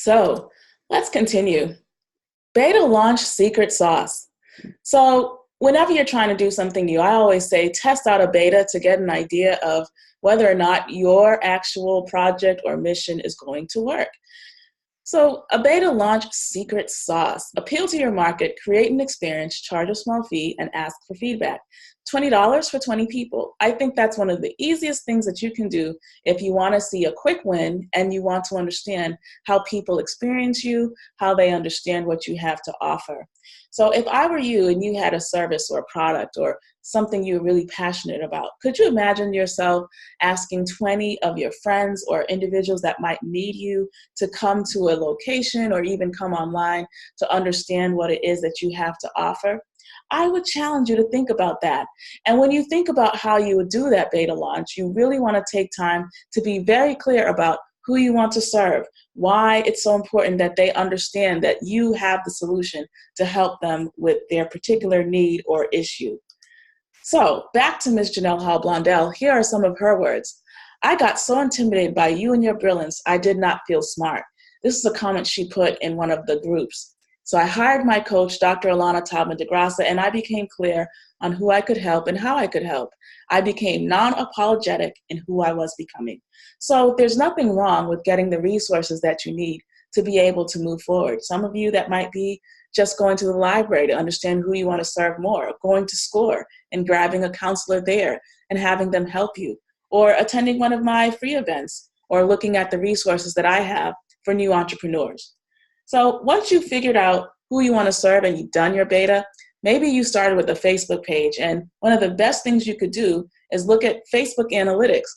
So let's continue. Beta launch secret sauce. So whenever you're trying to do something new, I always say test out a beta to get an idea of whether or not your actual project or mission is going to work. So a beta launch secret sauce. Appeal to your market, create an experience, charge a small fee, and ask for feedback. $20 for 20 people. I think that's one of the easiest things that you can do if you want to see a quick win and you want to understand how people experience you, how they understand what you have to offer. So if I were you and you had a service or a product or something you're really passionate about, could you imagine yourself asking 20 of your friends or individuals that might need you to come to a location or even come online to understand what it is that you have to offer? I would challenge you to think about that. And when you think about how you would do that beta launch, you really want to take time to be very clear about who you want to serve, why it's so important that they understand that you have the solution to help them with their particular need or issue. So back to Ms. Janelle Hall Blondell, here are some of her words. I got so intimidated by you and your brilliance, I did not feel smart. This is a comment she put in one of the groups. So I hired my coach, Dr. Alana Taubman DeGrassa, and I became clear on who I could help and how I could help. I became non-apologetic in who I was becoming. So there's nothing wrong with getting the resources that you need to be able to move forward. Some of you that might be just going to the library to understand who you want to serve more, going to SCORE and grabbing a counselor there and having them help you, or attending one of my free events, or looking at the resources that I have for new entrepreneurs. So once you've figured out who you want to serve and you've done your beta, maybe you started with a Facebook page. And one of the best things you could do is look at Facebook Analytics.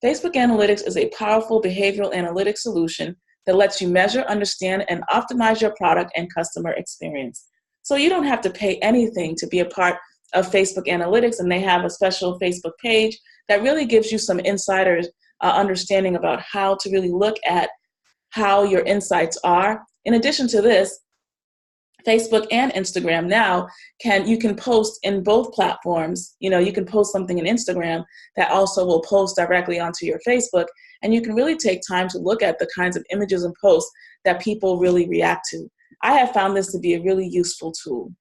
Facebook Analytics is a powerful behavioral analytics solution that lets you measure, understand, and optimize your product and customer experience. So you don't have to pay anything to be a part of Facebook Analytics, and they have a special Facebook page that really gives you some insider understanding about how to really look at how your insights are. In addition to this, Facebook and Instagram now you can post in both platforms. You can post something in Instagram that also will post directly onto your Facebook, and you can really take time to look at the kinds of images and posts that people really react to. I have found this to be a really useful tool.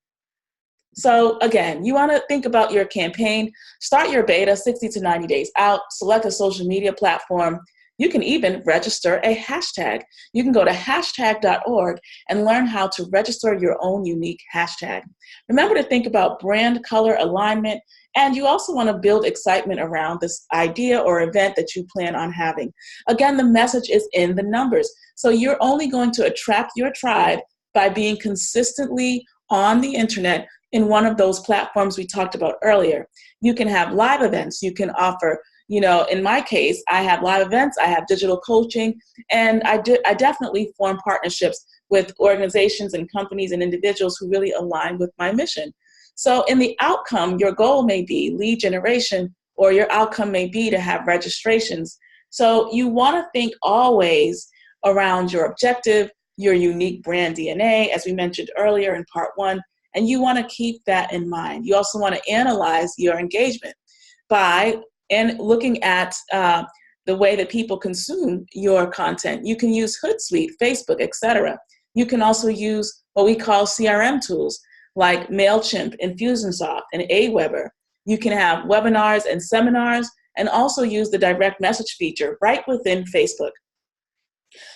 So again, you want to think about your campaign, start your beta 60 to 90 days out, select a social media platform. You can even register a hashtag. You can go to hashtag.org and learn how to register your own unique hashtag. Remember to think about brand color alignment, and you also want to build excitement around this idea or event that you plan on having. Again, the message is in the numbers. So you're only going to attract your tribe by being consistently on the internet in one of those platforms we talked about earlier. You can have live events. You can offer, in my case, I have live events, I have digital coaching, and I definitely form partnerships with organizations and companies and individuals who really align with my mission. So in the outcome, your goal may be lead generation, or your outcome may be to have registrations. So you want to think always around your objective, your unique brand DNA, as we mentioned earlier in part 1, and you want to keep that in mind. You also want to analyze your engagement by looking at the way that people consume your content. You can use Hootsuite, Facebook, etc. You can also use what we call CRM tools like MailChimp, Infusionsoft, and Aweber. You can have webinars and seminars, and also use the direct message feature right within Facebook.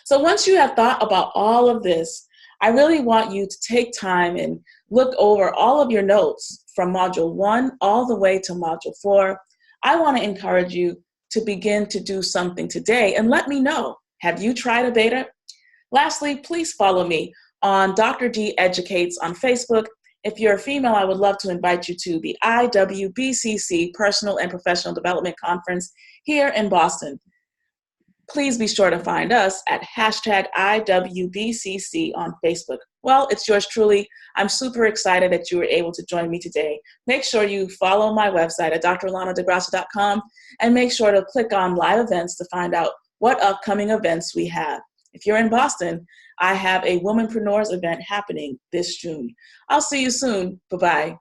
So once you have thought about all of this, I really want you to take time and look over all of your notes from Module 1 all the way to Module 4. I want to encourage you to begin to do something today and let me know. Have you tried a beta? Lastly, please follow me on Dr. D Educates on Facebook. If you're a female, I would love to invite you to the IWBCC Personal and Professional Development Conference here in Boston. Please be sure to find us at hashtag IWBCC on Facebook. Well, it's yours truly. I'm super excited that you were able to join me today. Make sure you follow my website at dralanadegrassa.com and make sure to click on live events to find out what upcoming events we have. If you're in Boston, I have a Womanpreneurs event happening this June. I'll see you soon. Bye-bye.